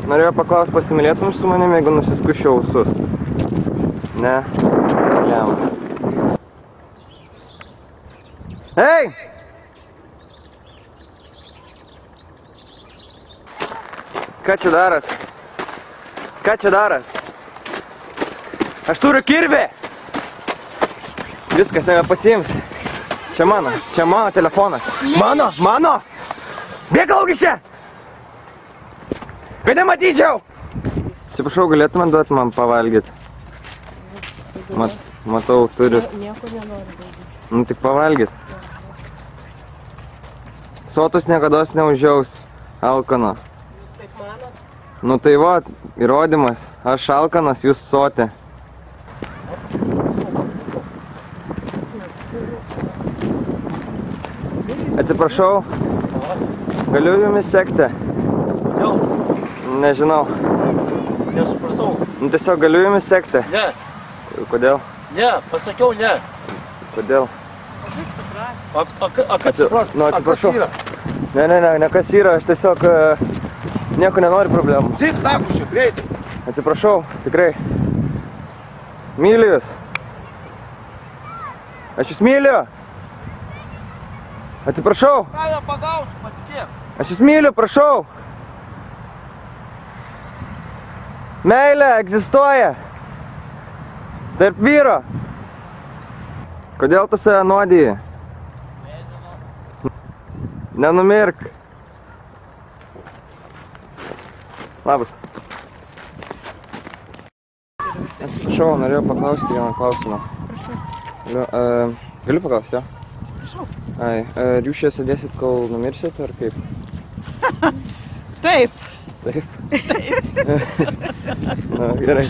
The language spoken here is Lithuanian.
Norėjau paklausti, pasimylėtum su manimi, jeigu nusiskuščiau ausus. Ne? Jam. Hei! Ką čia darot? Ką čia darot? Aš turiu kirvį! Viskas nebepasiims. Čia mano telefonas. Mano! Bėk lauk iš čia! Kad nematyčiau! Čia prašau, galėtumėt duoti man pavalgyti? Matau, turit. Nieko nenoriu. Nu tik pavalgyti. Sotus niekados neužjaus alkano. Jūs taip manot? Nu tai va, įrodymas. Aš alkanas, jūs soti. Atsiprašau, galiu jumis sekti? Kodėl? Nežinau. Nesupratau. Nu tiesiog galiu jumis sekti? Ne. Kodėl? Ne, pasakiau ne. Kodėl? O kaip suprasti? Kad suprast, Nu, atsiprašau. Ne, kas yra, aš tiesiog nieko nenoriu problemų. Tik takus čia, greitai. Atsiprašau, tikrai. Myliu jūs. Aš jūs myliu. Atsiprašau. Ką ją pagausiu, patikėk. Aš jūs myliu, prašau. Meilė egzistuoja. Tarp vyro. Kodėl tu save nuodiji? Nenumirk. Labas. Atsiprašau, norėjau paklausti vieną klausimą. Prašau. Galiu paklausti, jo? Prašau. Ai, ar jūs čia sėdėsit, kol numirsit, ar kaip? Taip. Taip? Na, gerai.